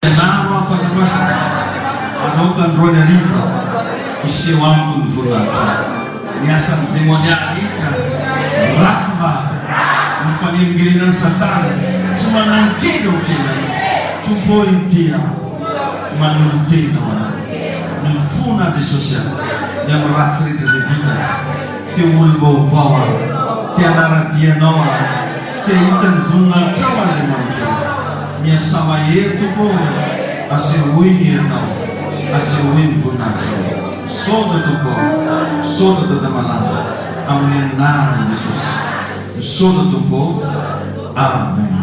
Nama fanamasa anokan roneriva isiwangu vulata niasa demonialika rahma mfanimgilinan satan semanangkido kina tupointia manultina wana mifuna de social yang merasa itu sebina tiwulbo vawa tiara tianoa tiitan zunga cawan lemonja minha samaia tu pô a ser winner não a ser win funacho soda tu pô soda da malada a mulher na Jesus soda tu pô amém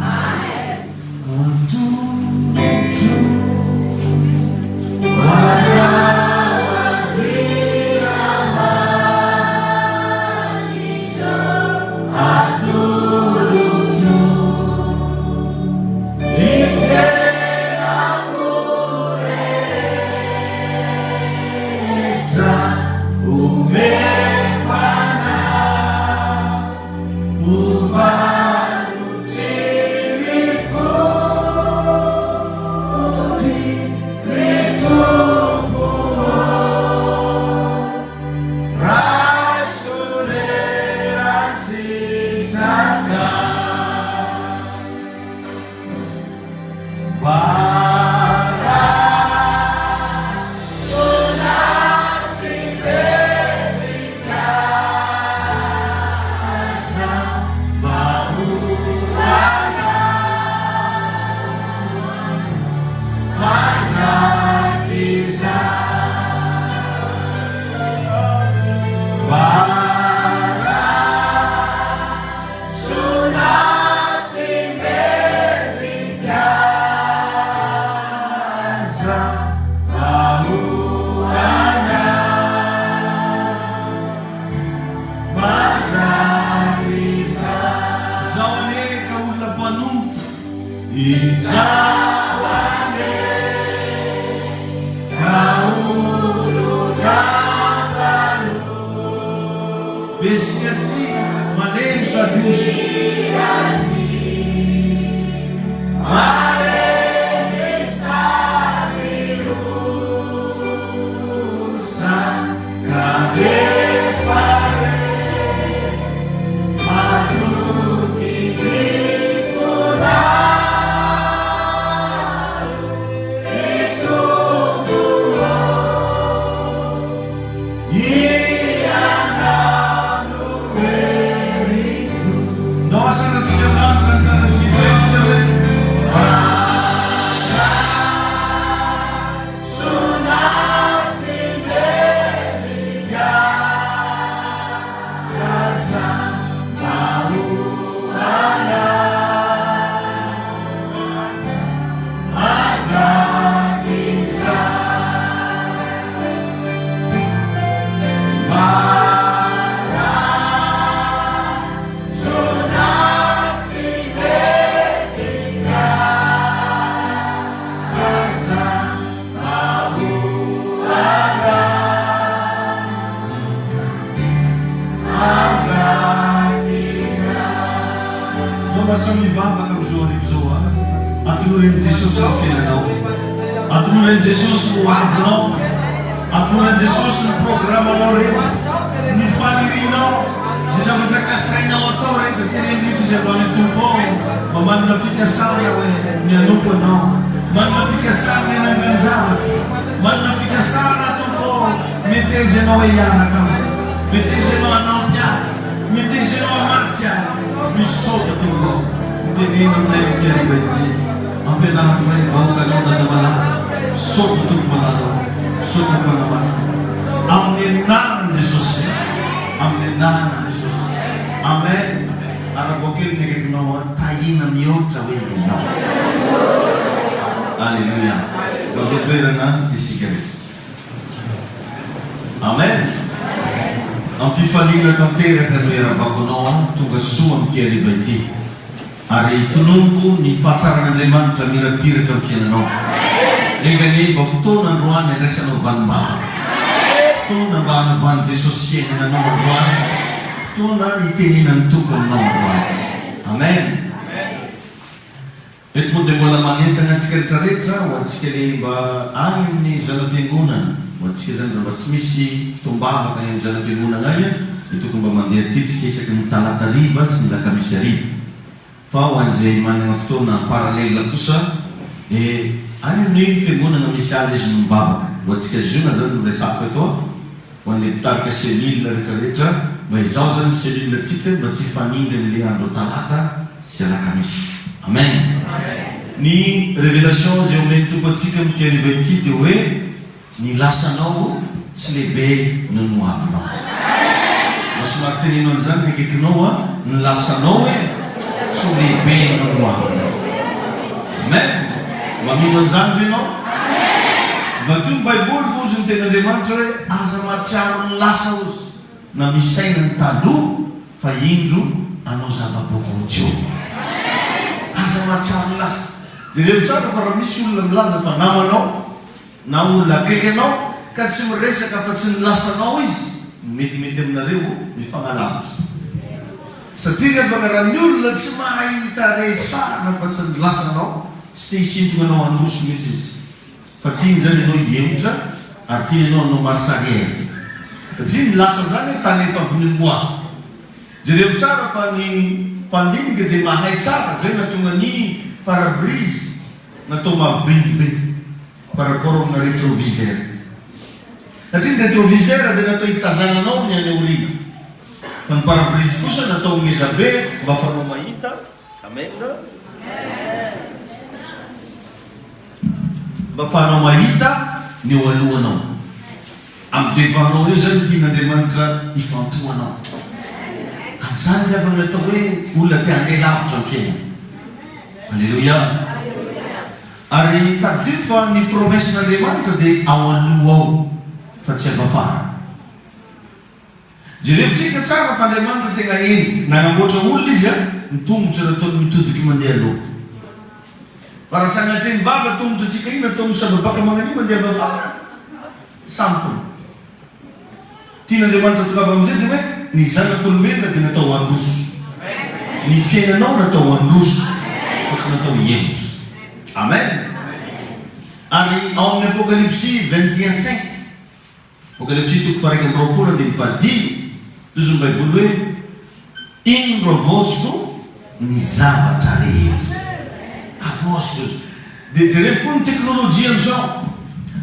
Eto moa dia mbola manentana antsika rehetrarehetra ho antsika le mba any amin'ny zanam-piangonana ho antsika zany raha mba tsy misy fitombavaka any amin'ny zanam-piangonana any dia tokony mba mandeha titsika isaky ny talata riva sy ny lakamisy ariva. Fa ho an'izay manana fotoana parallela kosa dia any amin'ny fiangonana misy azy izy no mivavaka. Ho antsika jeuna zany no resako eto ho an'le mpitarika selile rehetrarehetra mba izao zany selile antsika mba tsy fanindry amin'le andro talata sy alakamisy. Amen. Ny révélation zay omeny tompo antsika mity ariva ity dia hoe ny lasanao tsy lehibe no noavinao. Somary tenenao an'izany mikekinao ny lasanao hoe tsy lehibe no noavinao. Amen. Mamino an'izany ve ianao? Vakio ny baiboly fo ozy ny ten'Andriamanitra hoe aza mahatsiaro ny lasa ozy na misaina ny taloha fa indro anao zava-baovao Jehova. Aza mahatsiaro ny lasa. Jereo tsara fa raha misy olona milaza fa namanao na olona akaiky anao ka tsy miresaka fa tsy ny lasanao izy, metimety aminareo mifagnalavitra. Satria rehefa raha ny olona tsy mahita resahana fa tsy ny lasanao, tsy te hisintona anao androso mihitsy izy. Fa tiany zany ianao hihemotra ary tiany ianao anao marsarière. Satria ny lasa zany tany efa vonimoa. Jereo tsara fa ny mpandinika dia mahay tsara zay natonga ny parabrise natao mahabendibe par rapport amina rétroviseur. Satria ny rétroviseur dia natao hitazananao ny any aoriana. Fa ny parabrise kosa natao ngezabe mba fanao mahita. Amen. Mba fanao mahita ny eo alohanao. Amin'ny devanao eo zany tian'Andriamanitra ifantohanao. Azany rehefa natao hoe olona te handeha lavitra ny fiainana. Alléluia. Ary tadio fa ny promesse n'Andriamanitra dia ao aloha ao fa tsy avy afara. Jerevitsika tsara fa Andriamanitra tegna endy nanamboatra olona izy ny tongotra nataony mitodiky mandeha aloha. Fa raha sanatria ny bava tongotra antsika iny natao misababaka magnanio mandeha avy afara. Sampony. Tian'Andriamanitra tokava amin'izay dia hoe ny zanak'olombelona dia natao androso. Ny fiainanao natao androso fa tsy natao hihemotra. Amen. Ary ao amin'ny Apocalypse 21:5, Apocalypse toko faha 2:20, izy ny baiboly hoe indro avosiko ny zavatra rehetra. Avosiko izy. Dia jereo koa ny teknôlôjia amin'izao.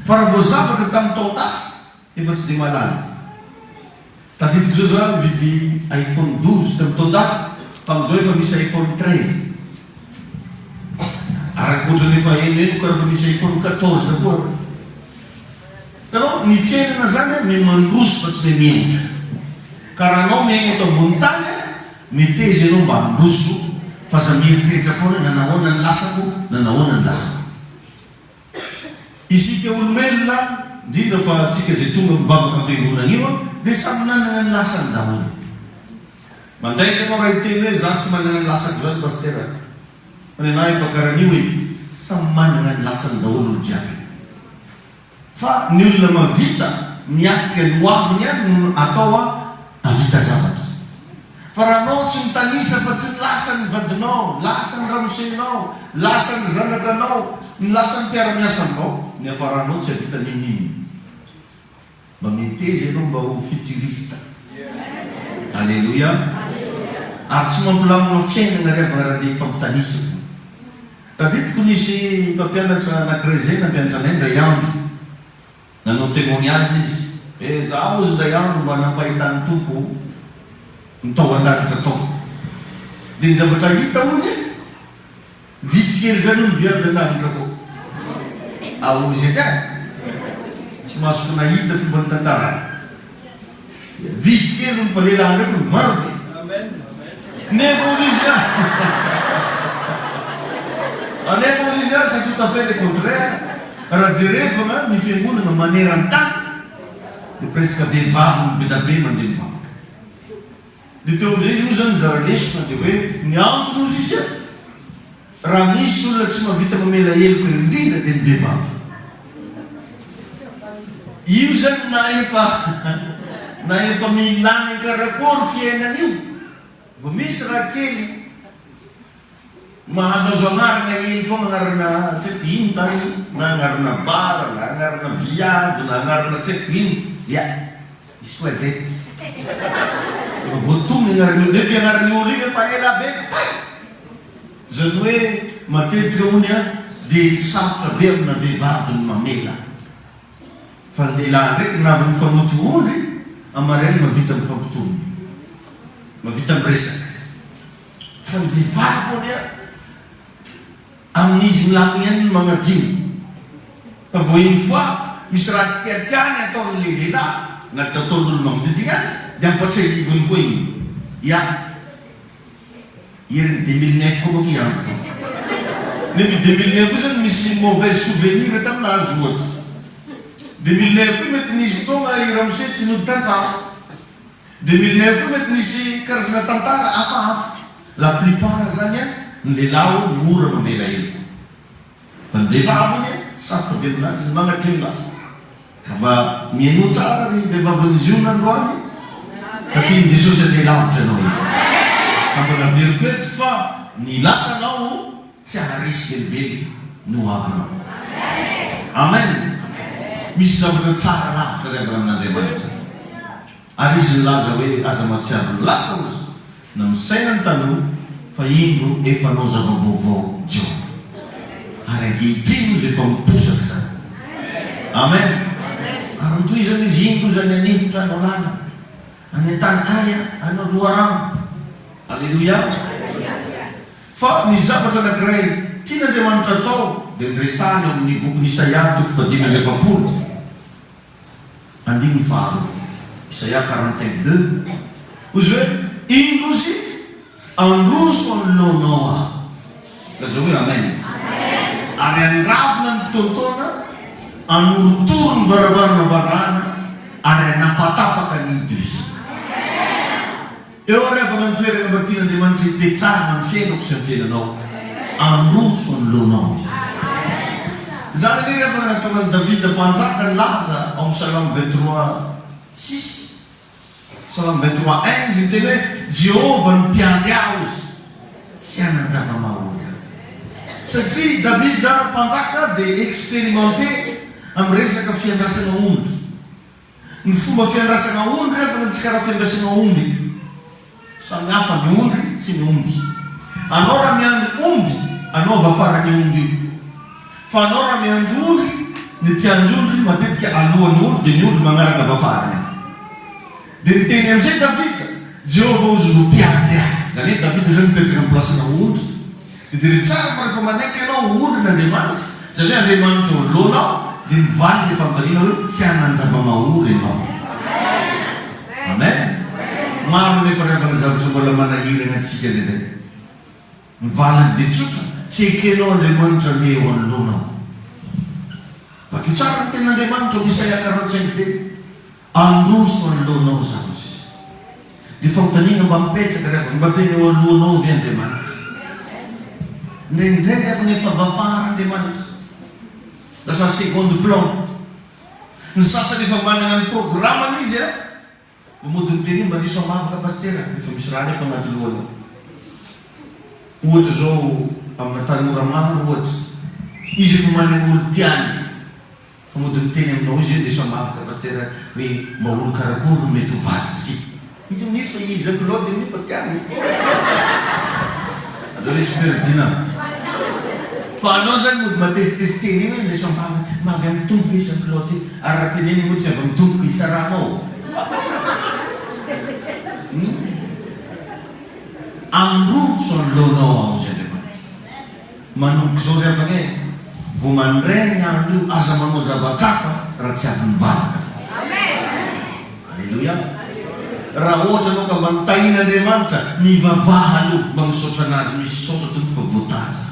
Fa raha vao zavatra tamin'ny taon-dasa efa tsy dia malaza. Tadidiko zao zany mividy iPhone 12 tamin'ny taon-dasa, fa amin'izao efa misy iPhone 13. Araky ohatrany efa eno ka rehefa misy iPhone 14 koa. Però ny fiainana zany mandroso fa tsy mihemotra. Ka raha anao miaigna eto ambony tany, meteza ianao mba handroso fa za mieritreritra foana na nahoana ny lasako na nahoana ny lasako. Isika olombelona indrindra fa atsika zay tonga mivavaka am-piangonana io dia samy nanana ny lasany daholo. Mandaika anao raha hiteny hoe za tsy manana ny lasako zany pastera. Fa ny anahy efa karan'io hoe samy manana ny lasany daholo olo jiaby. Fa ny olona mavita miatika ny hoaviny ihany no atao avita zavatra. Fa raha anao tsy mitanisa fa tsy ny lasan'ny vadinao, lasan'ny ramosenao, lasan'ny zanakanao, ny lasan'ny mpiara-miasa aminao, ny afaranao tsy havita ninino. Mba meteza ianao mba ho futuriste. Alléluia. Ary tsy mampilaminao fiainana rehefa raha le fampitanisa. Tadidiko nisy mpampianatra anankiray zay nampianatra anay ndray andro. Nanao témoignage izy. Zaho izy ndray andro mba nampahitany tompo mitao an-danitra tao. Dia ny zavatra hita hoy vitsikely zany ony viavy an-danitra tao. Aozy edy tsy masoko nahita fomba ny tantarany. Vitsikely ony fa lehilahy ndraiky maro be. Nefa ozy izy nefa ozy izy c'est tout à fait le contraire. Raha jerevana ny fiangonana maneran-tany dia presque vehivavy be da be mandeha mivavaka. Dia teo amin'izay izy moa zany nizara lesona dia hoe ny antony ozy izy raha misy olona tsy mahavita mamela heloka indrindra dia ny vehivavy. Io zany na efa milany karakory fiainana io. Vao misy raha kely mahazoazo anarana eny foana anarana tsy haiko ino tany na anarana bara na anarana viavy na anarana tsy haiko ino ia isoazety efa voatominy anarana nefa ianarany olo iny efa ela be zany hoe matetika ony a dia sarotra be amina vehivavy ny mamela fa ny lehilahy ndraiky navy mifanoty ondry amareny mavita mifampitony mavita miresaka fa ny vehivavy ony a amin'izy milaminy any ny magnadiny fa vo iny fois misy raha tsy tiatiany ataon'ny lehilahy na ataon'olo magnodidigna azy dia ampatsahivony koa iny ia ieriny 2009 koa boky andro to nefa 2009 io zany misy mauvaise souvenir taminazy ohatry 2009 io mety nisy fotoagna iramose tsy nody tantara 2009 io mety nisy karazana tantara hafahafa la plupart zany a ny lehilahy ny ora mamela ely fa ny vehivavy iny sarotra be aminazy ny magnatry aminazy ka mba mieno tsara ny vehivavyn'izy io nandroany ka tiany Jesosy andeha lavitra anao iny ka mba naveriko eto fa ny lasanao tsy aharisy velively no avinao amen misy zavatra tsara lavitra ray avy amin'Andriamanitra ary izy nilaza hoe aza mahatsiaro ny lasana na misaina ny tanoha fa ino efa nao zava-baovao Jehova ary ankehitriny izy efa miposaka zany amen ary nitohizany izy ino zany anefitra anao lala any an-tany aya anao loharano alleluia fa ny zavatra anankiray tian'Andriamanitra atao dia niresahany amin'ny boky Isaia 5:7 andiny faharoa Isaia 45:2 ozy hoe ino izy androso ny lonao ah laza hoe amen ary anravina ny mpitontona anorotoro ny varavarana varana ary anapatapaka ny idivy eo arevana ny toerana mba tian'Andriamanitra hipetrahana ny fiainako sy ny fiainanao androso ny lonao zany le revana nataonany Davida mpanjaka ny laza ao amin'ny Salamo 23:6 Salamo 23:1 izy teny hoe Jehova ny mpiandry aho izy tsy hanan-java-mahory satria Davida mpanjaka dia expérimenté amin'ny resaka fiandrasana ondry ny fomba fiandrasana ondry rehefa tsy karaha fiandrasana omby samy hafa ny ondry sy ny omby anao raha miandry omby anao avafara ny omby io fa anao raha miandry ondry ny mpiandry ondry matetika alohan'ny ondry dia ny ondry manaraka avafarany dia niteny amin'izay Davida Jehova ozy no mpiandry ahy zany hoe Davida zany mipetraka amin'ny plasina ondry dia jery tsara fa rehefa manaiky ianao ondry n'Andriamanitra zany hoe Andriamanitra oloanao dia mivaly ny fambarina hoe tsy hanan-java-mahory ianao amen maro nefa revana zavatra mbola manahirana antsika ndraindray mivalany dia tsotra tsy ekenao Andriamanitra le eo anoloanao fa ke tsara ny ten'Andriamanitra Isaia 45 androso anoloanao zany izy dia fanontaniana mba mipetraka revana mba tena eo alohanao ve Andriamanitra ndraindray revana efa vafara Andriamanitra lasa seconde plan ny sasany efa manana ny programmany izy a mody miteny mba diso amavaka pastera efa misy raha nefa anaty lohany ohatra zao amina tanora maro ohatra izy efa manana olo tiany fa mody miteny aminao izy diso amavaka pastera hoe mba olo karakory mety ho vadiko ty izy nefa izy akolody nefa tiany allo resy ferdina fa anao zany mody matesitesiteny iny hoe diso amavaka mavy amin'ny tomboka izy akolody ary raha teneny moa tsy avy amin'ny tomboka isaranao androso anoloanao ao zay Andriamanitra manomboka zao revana hoe vo mandray ny andro aza manao zavatrafa raha tsy avy mivavaka alleluia raha ohatra anao ka mba nitahin'Andriamanitra mivavaha aloha mba misaotra anazy misy saotra tomboka voataza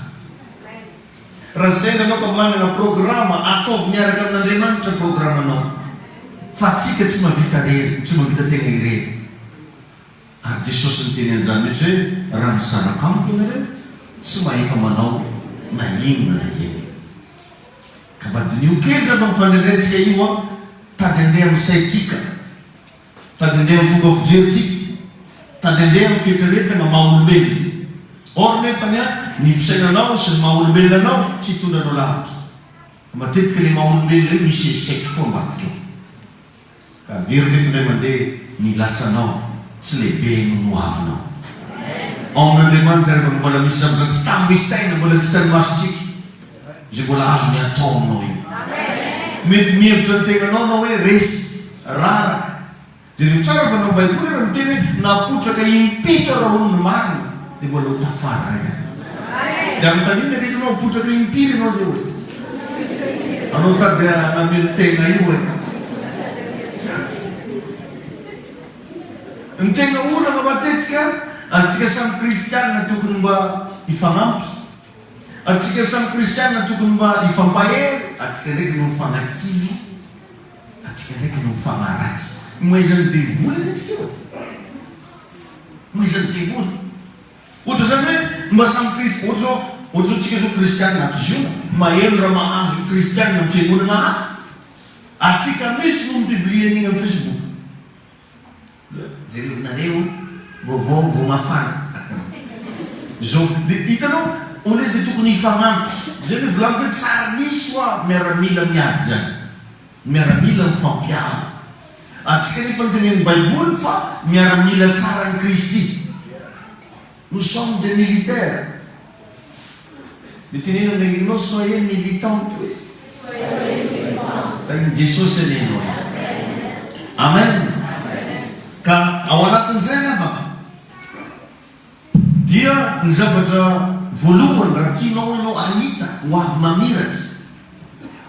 raha zay anao ka manana programa ataovy miaraka amin'Andriamanitra programanao fa tsika tsy mahavita rery tsy mahavita tegna irery ary Jesosy nyteny an'izany mihitsy hoe raha misaraka amiko ianareo tsy mahefa manao na ino na ino ka mba dinio kely raha mifandrendratsika io a tady andeha amin'ny saitsika tady andeha amin'ny fomba fijerytsika tady andeha amin'ny fietraretana maha olombelona or nefa ny a ny fisainanao sy ny maha-olombelonanao tsy hitondranao lavitra. Matetika ilay maha-olombelona io misy échec fomba ambadika eo. Ka very reto indray mandeha ny lasanao tsy lehibe no moavinao. Ao amin'Andriamanitra rehefa mbola misy zavatra tsy tambisaina, mbola tsy tanimasontsika, izay mbola azo ny atao aminao io. Mety mihevitra ny tegnanao anao hoe resy, raraka. Dia tsara fa nao Baiboly raha miteny hoe napotraka impito raha hono ny marina, dia mbola ho tafara ihany. Dia amin'ny tany iny rehefa napotraka impiry ianao zay hoe. Anao tady namelo tegna io hoe. Ny tegna olana matetika, antsika samy kristianina tokony mba hifanampy. Antsika samy kristianina tokony mba hifampahery. Antsika ndraiky no mifanakivy. Antsika ndraiky no mifanaratsy. Moezan'ny devoly antsika eo. Moezan'ny devoly. Ohatra zany hoe mba samy kristianina. Ohatra antsika zao kristianina zio, maheno raha mahazo kristianina amin'ny fiangonana hafa. Antsika misy no mibiblia an'iny amin'ny Facebook. Jerevinareo vaovao vao mafana. Zao hitanao, ole dia tokony hifanampy. Zay hoe volaniko tsara nisy hoa miaramila miady zany. Miaramila mifampiaro. Antsika nefa nytenen'ny Baiboly fa miaramila tsara ny Kristy. Nous sommes des militaires. Dia tenenao amin'Anglais, soyez militante. Tain'i Jesosy anenao. Amen. Ka ao anatin'izay lavaka dia ny zavatra voalohany raha tianao ianao ahita ho avy mamiratra,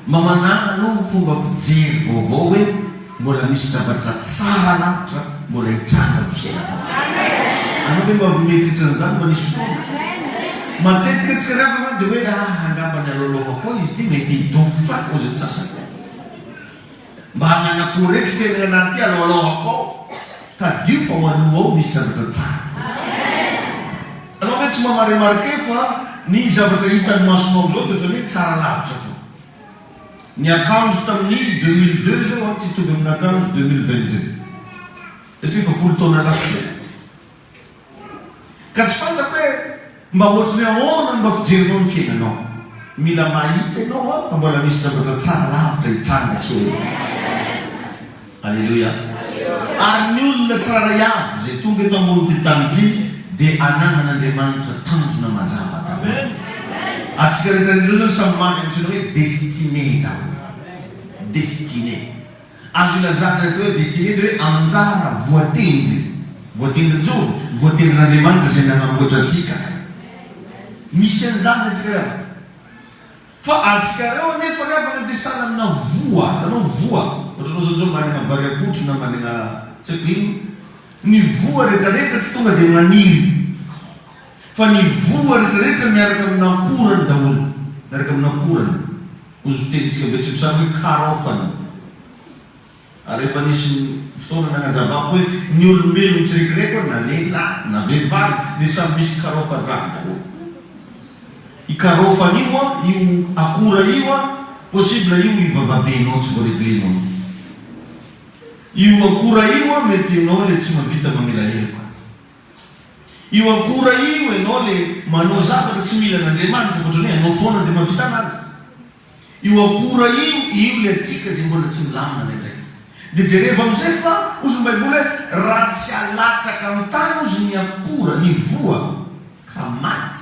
mba manana aloha fomba fijery vaovao hoe mbola misy zavatra tsara lavitra mbola hitranga ny fiainanao. Anao hoe mba mimetritra an'izany mba nisy fotoana. Matetika tsika ravana dia hoe angambany aloloha koa izy ty mety hidofotra ozy ny sasany. Mba hananakoreky fiainana anaty aloloha koa. Tadio fa ho aloha ao misy zavatra tsara. Anao hoe tsy mamarimarike fa ny zavatra hitany masonao zao dia ohatran'ny hoe tsara lavitra fo. Ny akanjo tamin'ny 2002 zao tsy tovy amin'ny akanjo 2022. Satria efa 10 taona lasa. Ka tsy fantako hoe mba ohatrany ahoana mba fijerinao ny fiainanao. Mila mahita ianao fa mbola misy zavatra tsara lavitra hitranga tsy hoe. Alleluia. Ary ny olona tsara iaby zay tonga eto ambony tany ity dia ananan'Andriamanitra tanjona mazava daholo. Antsika rehetra indreo zany samy mamy amintsika hoe destiné daholo. Destiné. Azo ilazana reto hoe destiné dia hoe anjara voatendry. Voatendrin-joro, voatendrin'Andriamanitra zay nanamboatra antsika. Misy an'izany antsika reo. Fa antsika reo nefa rehefa agnadesana amina voa, anao voa. Ohatranao zao manana vary akotry na manana tsy haiko ino. Ny voa rehetrarehetra tsy tonga dia maniry. Fa ny voa rehetrarehetra miaraka amin'ny akorany daholo. Miaraka amin'ny akorany. Ozy fitenitsika betsikosany hoe karofana. Ary efa nisy fotoana nanazavako hoe ny olombelo mitsirikireko na lehilahy na vehivavy dia samy misy karofany raha daholo. I karofany io akora io possible io ivavabenao tsy voareglenao. Io akora io mety ianao le tsy mahavita mamela heloka. Io akora io ianao le manao zavatra tsy mila n'Andriamanitra fa ohatran'ny hoe ianao foana dia mahavita anazy. Io akora io le antsika zay mbola tsy milamina ndraiky. Dia jereva amin'izay fa ozy ny Baiboly hoe raha tsy alatsaka amin'ny tany ozy ny akora, ny voa ka maty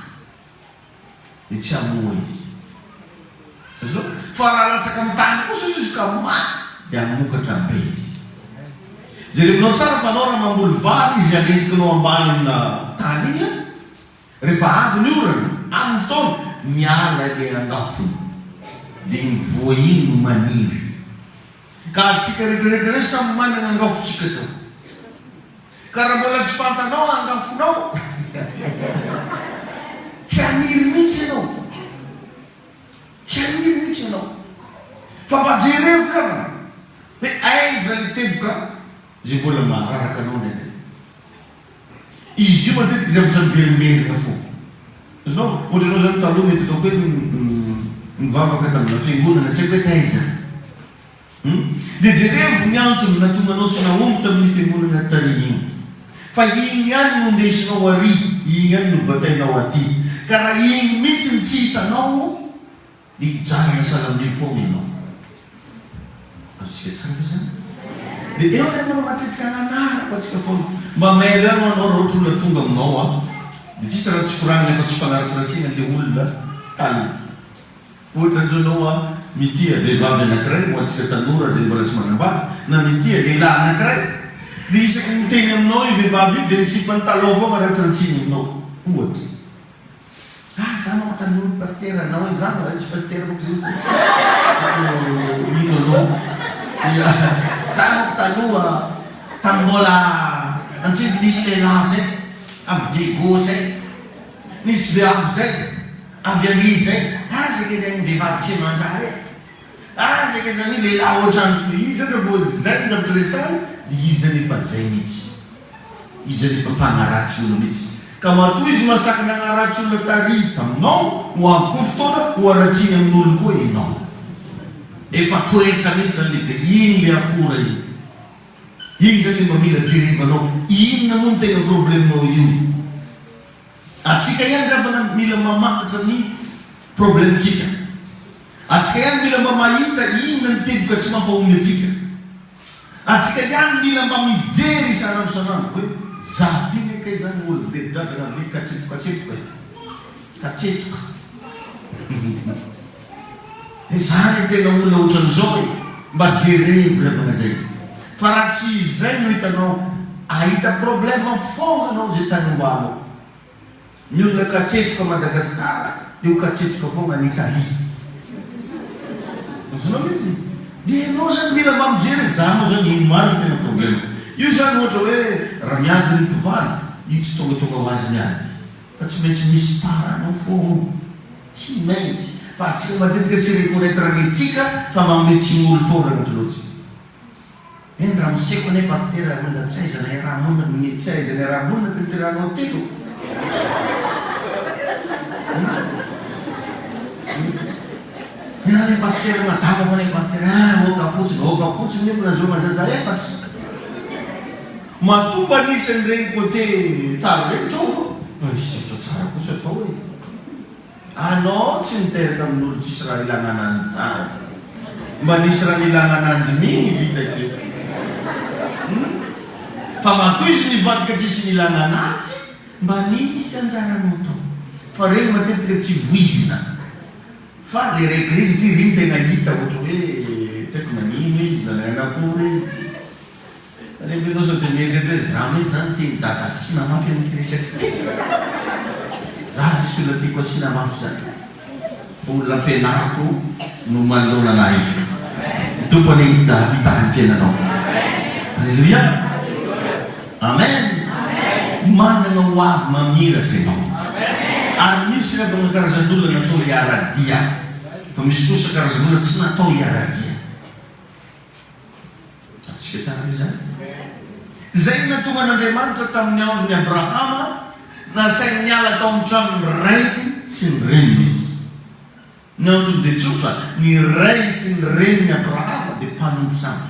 dia tsy hamoa izy. Fa raha alatsaka amin'ny tany kosa izy ka maty dia hamokatra be izy. Jerevinao tsara fa anao raha mamboly vary izy alentikanao ambany amina tany iny rehefa avy ny orana amin'ny fotoana miala le andafony dia ny voa iny no maniry. Ka atsika rehetrarehetra samy manana angafontsika tao. Ka raha mbola tsy fantanao angafonao tsy haniry mihitsy ianao. Tsy haniry mihitsy ianao. Fa mba jereo kama hoe aiza ny teboka zay mbola mahararaka anao nene. Izy io matetika zavatra miverimberina fo. Ianao ohatranao zany taloha mety ataoko hoe mivavaka tamina fiangonana tsy haiko hoe taiza. Dia jerevo ny antony natonga anao tsy nahomby tamin'ny fiangonana tary igny. Fa igny ihany no ndesinao ary, igny ihany no batainao aty. Ka raha igny mihitsy ny tsy hitanao, dia hijanona salamia foana ianao. Azontsika tsara zany. Dia eo rehefa matetika ananarako atsika foana. Mba mailo ihany anao raha ohatra olona tonga aminao dia tsisy raha tsy koranina efa tsy fanaratsiratsiana ilay olona tany. Ohatra an'izao anao mitia vehivavy anankiray, ho antsika tanora zay mbola tsy manambady, na mitia lehilahy anankiray, dia isaky miteny aminao io vehivavy io dia misipany taloha foana ratsiratsiana aminao. Ohatra. Zaho manko tanora pastera, anao hoe zaho raha tsy pastera manko zay. Ino anao? Zaho manko taloha tambola antsika nisy lehilahy zay, avy Diego zay, nisy vehivavy zay, avy Aly zay. Zay zay vehivavy tsy manjary. Zay zany lehilahy ohatrany izy zany rehefa zay ny ampiresahany, dia izy zany efa zay mihitsy. Izy zany efa mpanaratsy olo mihitsy. Ka matoa izy masakana agnaratsy olona tary taminao, ho avy koa fotoana ho aratsiny amin'olo koa ianao. Efa toetra mihitsy zany dia iny le akora iny. Iny zany mba mila jerevanao. Inona moa ny tena probleminao io? Atsika ihany rehefa mila mamakatra ny problemtsika. Atsika ihany mila mba mahita inona ny teboka tsy mampahomby atsika. Atsika ihany mila mba mijery isanandro hoe zaho ty ny kay zany olo be dradrana be katsepoka. Zany tena olona ohatran'izao mba jerevy rehefa zay. Fa raha tsy izay no hitanao, ahita problema foana anao zay tany ombanao. Ny olona katsetroka Madagasikara dia ho katsetroka foana ny Italia. Azonao izy? Dia ianao zany mila mba mijery zaho moa zany ino maro ny tena problema. Io zany ohatra hoe raha miady ny mpivady, io tsy tonga ho azy miady. Fa tsy maintsy misy paranao foana. Tsy maintsy. Fa atsika matetika tsy reconnaître antsika fa mametsy olo foana anaty loatsika. Eny raha miseiko ane pastera olona tsy aizana raha monina ny tsy aizana raha monina ka niterahanao telo. Ane pastera madavaka ane pastera, oka fotsiny io na zao mazaza efatra. Matomba anisany regny côté tsara regny tao. Isitra tsara kosa atao hoe. Anao tsy miteraka amin'olo tsisy raha ilana ananjy tsara. Mba nisy raha ilana ananjy miny vita ke. Fa matoa izy mivadika tsisy ilana ananjy, mba nisy anjaranao tao. Fa regny matetika tsy voizina. Fa le raiky izy ty riny tena hita ohatra hoe tsy haiko nanino izy, anakory izy. Rehefa ianao sao dia mieritreritra hoe zaho mihitsy zany teny dada asina mafy amin'ity resaky ty. Zaho sisy olona tiako asina mafy zany. Olona ampianariko no manoloana anahy ity. Ny tompony hitahany fiainanao. Alleluia. Amen. Manana ho avy mamiratra ianao. Ary misy rehefa ny karazan'olona natao hiaradia, fa misy kosa karazan'olona tsy natao hiaradia. Atsika tsara izany. Zay natonga an'Andriamanitra tamin'ny andron'ny Abrahama, nasainy miala tao amin'ny tranon'ny rainy sy ny reniny izy. Ny antony dia tsotra, ny rainy sy ny reniny Abrahama dia mpanompo samy.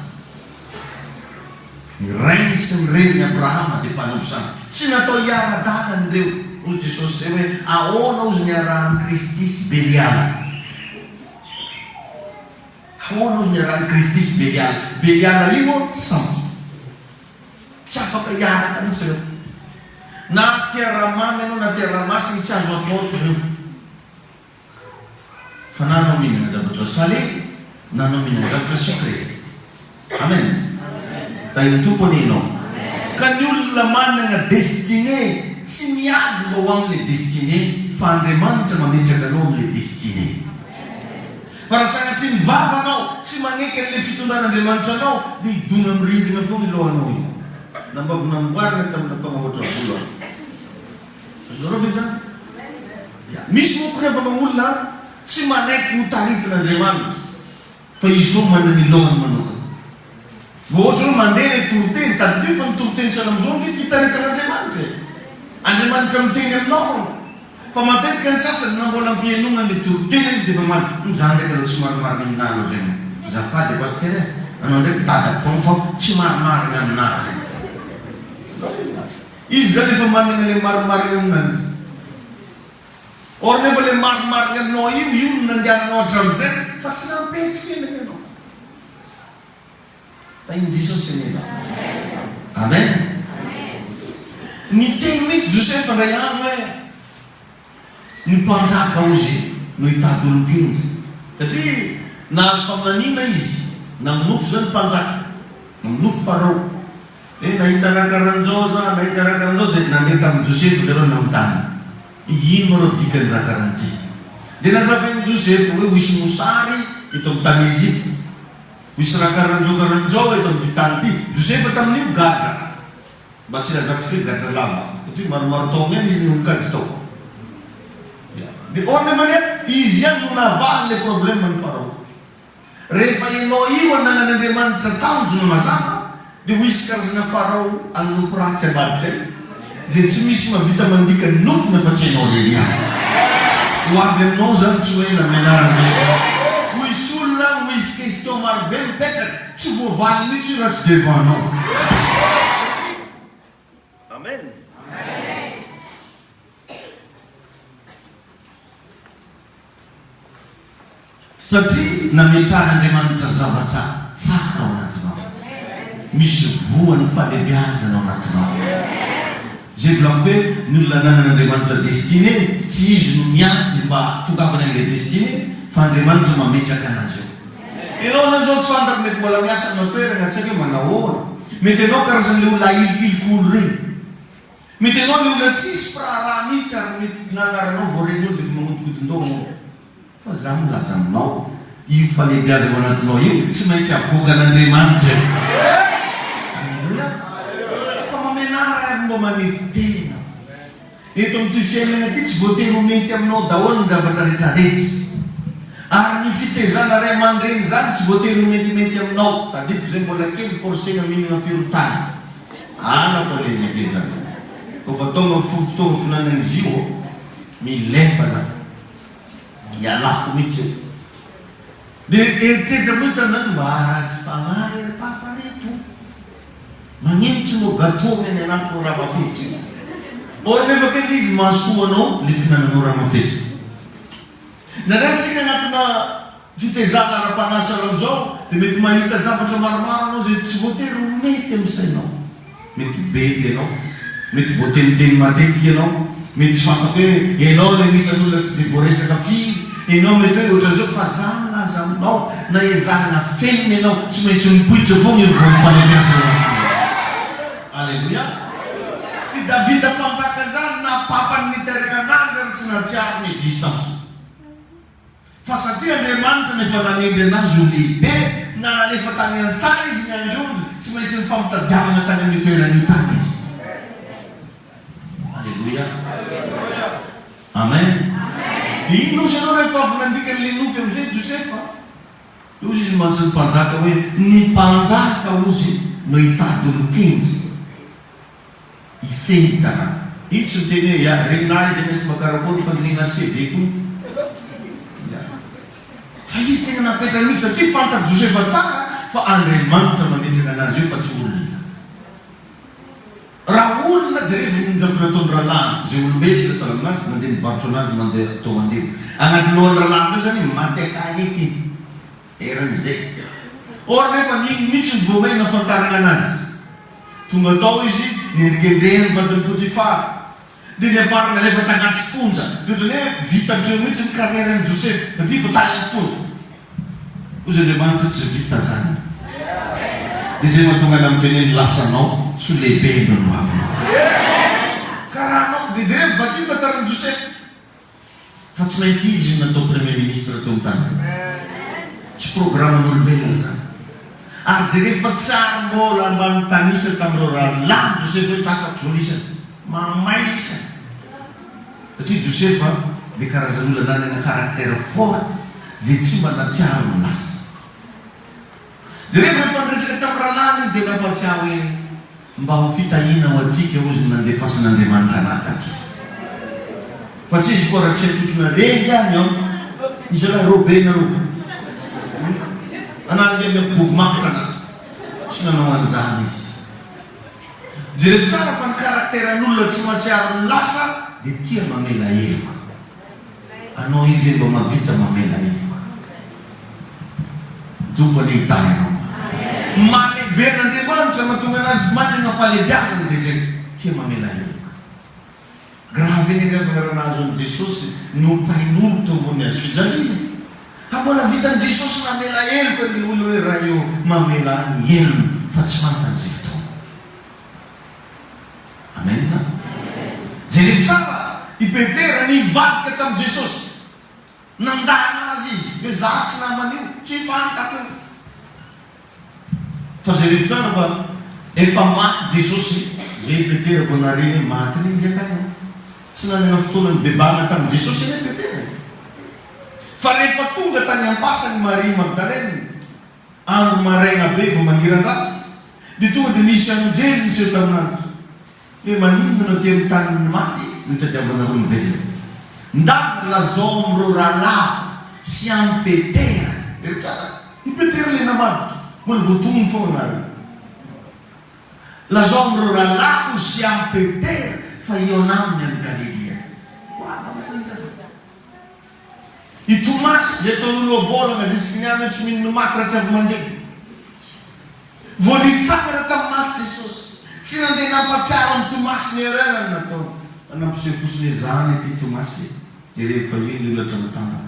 Ny rainy sy ny reniny Abrahama dia mpanompo samy. Tsy natao hiara-dalana ireo. Ozy Jesosy zay hoe ahoana ozy niarahan'i Kristy sy Beliala. Ahoana ozy niarahan'i Kristy sy Beliala. Beliala io sambo. Tsy afaka hiaraka mihitsy ireo. Na tiara-mamy ianao na tiara-masiny tsy azo ataotra ireo. Fa na anao mihinana zavatra salé, na anao mihinana zavatra sucré. Amen. Dahil tompony ianao. Ka ny olona manana destiné tsy miady mba ho amin'le destiné, fa Andriamanitra mametraka anao amin'le destiné. Fa raha sanatria mivava anao, tsy maneky an'le fitondran'Andriamanitra anao, dia hidona mirindrina foana lohanao iny. Nambavina amboarina tamina mpanahoatra vola. Azonareo ve zany? Misy moko rehefa olona tsy manaiky ho taritin'Andriamanitra, fa izy foa manana ny lohany manokana. Vao ohatra hoe mandeha ilay toroteny, taddio fa ny toroteny sana amin'izao dia fitaritan'Andriamanitra. Andriamanitra miteny aminao. Fa matetika ny sasany na mbola ampianona ny toroteny izy dia fa maly. Zaho ndraiky aloha tsy marimarina amin'nalo zay. Zafady pastera, anao ndraiky dadako foana fa tsy marimarina aminazy. Izy zany efa manana ilay marimarina aminazy. Or nefa le marimarina aminao io no nandehananao hatramin'izay fa tsy nampety fiainana ianao. Tain'i Jesosy enena. Amen. Niteny mihitsy Josefa ndray andro hoe ny mpanjaka ozy no hitady olon-kenjy. Satria nahazo faminaniana izy naminofo zany mpanjaka, naminofo Farao. Nahita rakaran'izao za, nahita rakaran'izao dia nandeha tamin'i Josefa dia reo namitany. Ino ma reo dikany rakaran'ity? Dia nazavain'i Josefa hoe hoisy mosary eto amin'ny tany Ezipta. Hoisy rakaran'izao eto amin'ny tany ity. Josefa tamin'io gadra. Mba tsy lazantsika hoe gadra lava. Satria maromaro taona ihany izy no mikajy tao. Dia nefa izy ihany no navaly le problème ny Farao. Rehefa ianao io ananan'Andriamanitra tanjona mazava, dia hoisy karazana Farao anonofo ratsy ambadika zay tsy misy mavita mandika nofona fa tsy hainao lery ihany. Ho avy aminao zany tsy hoe namenarana Jesosy. Hoisy olona hoisy question marobe mipetraka tsy voavaly mihitsy io raha tsy devanao. Amen. Satria nametrahan'Andriamanitra zavatra tsara ao anatinao. Misy voany falebiazana ao anatinao. Zay volako hoe ny olona nanan'Andriamanitra destiné tsy izy no miady mba tongavana an'ilay destiné fa Andriamanitra mametraka anazy eo. Ianao zany zao tsy fantako mety mbola miasa aminao toerana tsy hoe manao ahoana. Mety ianao karazan'ilay olona ilikolo reny. Mety ianao ilay olona tsisy firaharaha mihitsy ary mety nanaranao voaren'olo dia fa magnodikodim-doha. Fa za milaza aminao io falebiazana ao anatinao io tsy maintsy avoaka an'Andriamanitra. Fa mamenara mba manety tena. Eto amin'ity fiainana ity tsy voatery ho mety aminao daholo ny zavatra rehetrarehetra. Ary ny fitezana ray aman-dreny zany tsy voatery ho metimety aminao. Tadidiko zay mbola kely forcena mihinana firotana. Anako le zany. Kofa tonga fotoana finanan'izy io milefa zany. Ialako mihitsy eo. Dia eritreritra mihitsy amin'izany mba haratsy fanahy ry papa reto. Magnenitsy mo gâteau ny anako raha mafety. Or nefa kely izy mahasoanao le finananao raha mafety. Nanatsika anatina fitezana ara-panasa amin'izao dia mety mahita zavatra maromaro anao zay tsy voatery ho mety amin'ny sainao. Mety bety ianao, mety voateniteny matetika ianao, mety tsy fantako hoe ianao ilay anisan'ny olona tsy dia voaresaka firy. Ianao mety hoe ohatran'izao fa za milaza aminao na ezahana fenina ianao tsy maintsy mipoitra foana io vao mifanampiasana. Alleluia. I Davida mpanjaka zany na papany niteraka anazy ary tsy natsiaro ny existence. Fa satria Andriamanitra nefa nanendry anazy ho lehibe na nalefa tany an-tsara izy ny androndy tsy maintsy mifamitadiavana tany amin'ny toerana io tany izy. Alleluia. Amen. Ino nosy anao rehefa avy nandikany le nofy amin'izay Josefa? Ozy izy mantsy ny mpanjaka hoe ny mpanjaka ozy no hitady olon-kenjy ifehitana. Io tsy miteny hoe regnahy izy misy makarakory fa nilena sebe koa. Fa izy tena napetraka mihitsy satria fantako Josefa tsara fa Andriamanitra mametraka anazy io fa tsy olona. Raha olona jerevy ninjavy nataony rahalahy zay olombelona salaminazy mandeha mivarotro anazy mandeha atao mandeha anatinao rahalahy io zany mateka anety eran'izay. Or nefa niny mihitsy ny voamaina nafantarana anazy. Tonga tao izy nendrikendrehany vadiny Potifara. Dia niafarana rehefa tagnaty fonja. Dia ohatrany hoe vitan'ireo mihitsy ny karieran'i Josefa satria fa tagnaty fonja. Ozy Andriamanitra tsy vita zany. Dia zay mahatonga ana miteny hoe lasanao so lehibe no avinao. Karaha anao dia jereo vakio tantaran'i Josefa. Fa tsy maintsy izy natao premier ministre tao amin'ny tany. Tsy programan'olombelona zany. Ary jereo fa tsara mbola ambany tanisa tamin'ireo rahalahy Josefa hoe tratratro zao isany. Mamay isany. Satria Josefa dia karazan'olona nanana caractère fort zay tsy mba natsiaro no lasa. Dia rehefa mifandresaka tamin'ny rahalahy izy dia nampatsiaro hoe mba ho fitahina ho antsika ozy nandefasan'Andriamanitra anaty aty. Fa tsy izy koa raha tsy hatotrona rengy any ao izy raha robena roa. Anange miakoboky makitra anaty. Tsy nanao an'izany izy. Jereo tsara fa ny karakteran'olona tsy mahatsiaro ny lasa dia tia mamela heloka. anao io mba mahavita mamela io tompony hitahinao malehiben'Andriamanitra mahatonga anazy manana fahalebiazana dia zay tia mamela heloka gravy ny revanaranazy an' Jesosy no mpainolo tombony azy fijaliana mbola vitan'i Jesosy mamela heloka ny olo hoe raha eo mamela ny helony fa tsy fantan'izay fotoana. Amen. Jereo tsara i Petera nivadika tamin'i Jesosy nandana azy izy be za tsy naman'io tsy fantako fa jereo tsara fa efa maty Jesosy zay Petera vao nareny maty ny izy akany tsy nanana fotoana ny bebana tamin'i Jesosy eny Petera fa rehefa tonga tany ampasany Maria Magdalene andro maraina be vao maniran-dratsy dia tonga dia nisy anjely nisy eo taminazy hoe maninona no teo tany maty mitadiavana roa ny velona ndavy lazao am'ireo rahalahy sy am' Petera ero tsara i Petera le namadika mbola voatony foana ary lazao am'ireo rahalahy sy am' Petera fa eo anaminy amin'ny Galilea i Tomasy zay taon'olo abolagna zisiky ny any tsy mino maty raha tsy avy mandeha vao nitsakana tamin'ny maty Jesosy tsy nandeha nampatsiaro amin'ny Tomasy ny ererany natao anampiseho fosiny zany ty Tomasy dia rehefa io ny olatra matana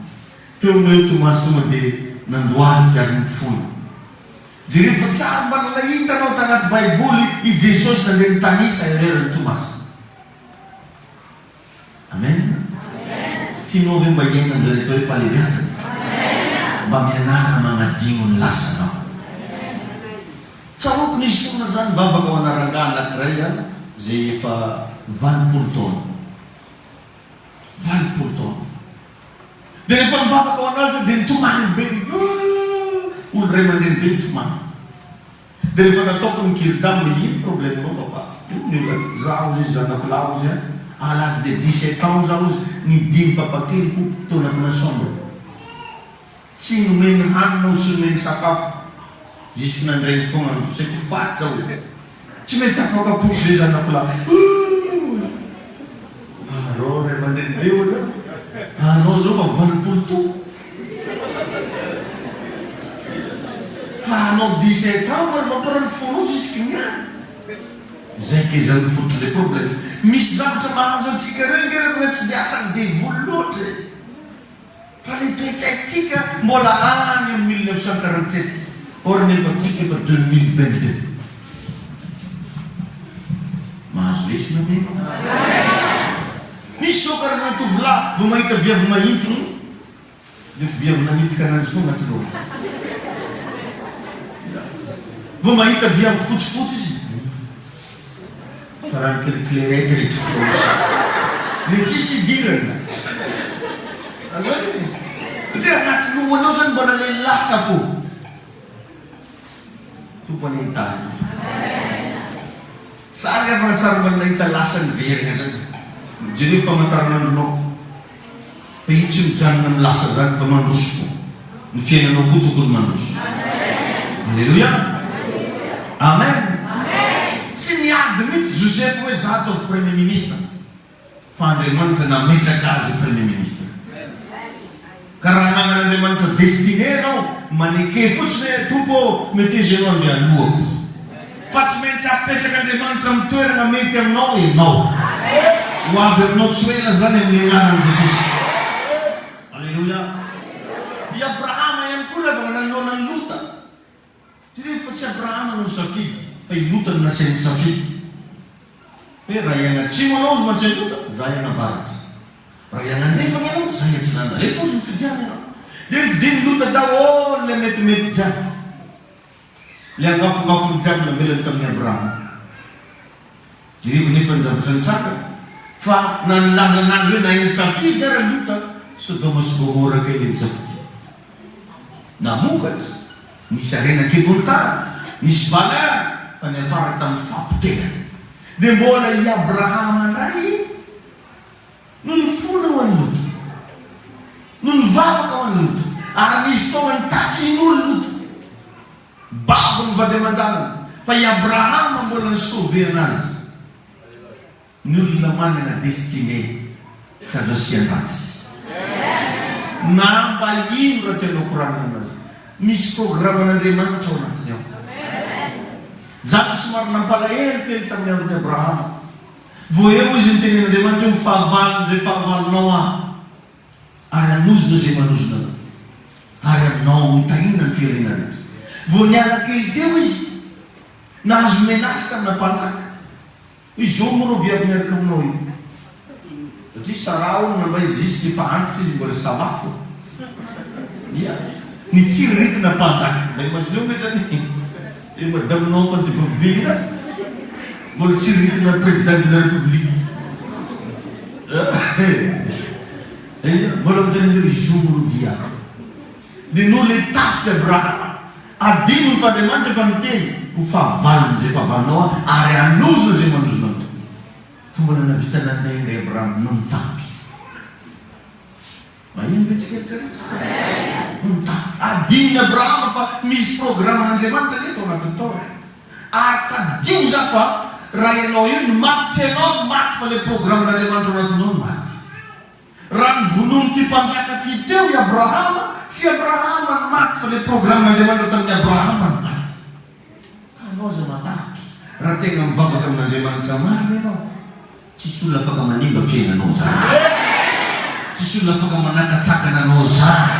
teo amin'eo Tomasy tonga dia nandohalika ary ny fona dia rehefa tsara mba nanahitanao tanaty baiboly i Jesosy nandeha nitanisa ererany Tomasy. Amen. Tianao ve mba hiaina amin'izay atao hoe fahalebiazana mba mianara magnadigno ny lasanao tsaroko nisy fotoana zany bavaka ao anarangahy anankiray zay efa 20 taona dia rehefa mivavaka ao anazy dia nitomany be olo ray aman-dreny be nitomany dia rehefa nataoko ny kiridamy ino problemanao papa zaho izy zanakilao izy à l'âge de 17 ans zaho izy nidimy papakelyko teo anatina chambre tsy nomeny haninao tsy nomeny sakafo jusque nandrainy foana saiko faty zao tsy mety afakapoky zay zanakilao aro ray aman-dreny be o zao anao zao fa 20 to fa anao 17 ans mba mamparany fonao jusque niany zay ke zany fototry le problème misy zavatra mahazo antsika regny tsy dia asany devoly loatra fa le toetsaitsika mbola any amin'ny 1947 or nefa tsika efa 2022 mahazo lesona meno misy zao karazana tovolahy vao mahita viavy mahintiny dia viavy nanitika ananjy foana atilo vao mahita viavy fotsifotsy izy karaha kiriklerety rehetra zay tsisy idirana satria anaty lohanao zany mbola le lasa fo tompony hitahina sary afana tsara mbola nahita lasa ny verina zany jereo famantaranandronao fa io tsy mijanona amin'ny lasa zany fa mandroso ny fiainanao koa tokony mandroso. Alleluia. Amen. Tsy niady mihitsy Joseph hoe za ataovy premier ministre fa Andriamanitra nametraka azy ho premier ministre karaha nagnan'Andriamanitra destiné anao maneke fotsiny hoe tompo mety izy ianao andeha alohako fa tsy maintsy apetraka Andriamanitra amin'ny toerana mety aminao ianao ho avy aminao tsoela zany amin'ny anarany Jesosy. Alleluia. I Abrahama ihany koa rehefa nanoloana ny Lota fa tsy Abrahama no safidy fa i Lota no nasiany safidy hoe raha ianatsimo anao izy mantsy Lota za ianavaratra raha ianandrefa anao za iatsinana alefa ozy mifidiana anao dia nividiny Lota daholo le metimety jiaby le angafongafony jiaby namelany tamin'ny Abrahama diriko nefa ny zavatra nitraka fa nanilaza anazy hoe na iny safidy ara Lota Sodoma sy Gomora kely ny safidy namokatra nisy arena kebontany nisy valeur fa niafara tamin'ny fampotera dia mbola i Abrahama ndray no nifona ho an'ny Lota no nivavaka ho an'ny Lota ary nisy fotoana nitafian'olo Lota babo ny vady aman-janany fa i Abrahama mbola nisauve anazy ny olona manana destiné sy azo asian-dratsy. Na mba ino raha tianao koranina azy. Misy programan'Andriamanitra ao anatiny ao. Zaka somary nampalahelo kely tamin'ny andron'ny Abrahama. Vao eo izy nitenen'Andriamanitra hoe fahavalon zay fahavalonao aho. Ary hanozona zay manozona anao. Ary aminao mitahina ny firenena rehetra. Vao niala kely teo izy, nahazo menace tamina mpanjaka. Izao moa rô viavy miaraka aminao io. Satria Sarao namba izy izy efa antitra izy mbola samafo. Ia. Nitsiriritana mpanjaka. Mba imagineo hoe zany. Madaminao fa dipobina. Mbola tsiriritana président de la République. Mbola miteny izo moa rô viavy. Dia l'étape d'Abraham. Adino ny fandriamanitra efa miteny ho fahavalony zay fahavalonao ary hanozona zay manozona anao. Fa mbola navita nanday ilay Abraham no mitatro. Mahino ve tsika rehetrarehetra? No mitatro. Adinony Abraham fa misy programan'Andriamanitra neto ao anatiny tao. Ary tadio za fa raha ianao io no maty tsy ianao maty fa ilay programan'Andriamanitra ao anatiny ao no maty. Raha ny vonono ty mpanjaka ty teo i Abrahama, tsy Abrahama no maty fa ilay programan'Andriamanitra tamin'ny Abrahama no maty. Anao za manatro. Raha tegna mivavaka amin'Andriamanitra marina ianao, tsisy olona afaka manimba fiainanao zany. Tsisy olona afaka manakatsakana anao zany.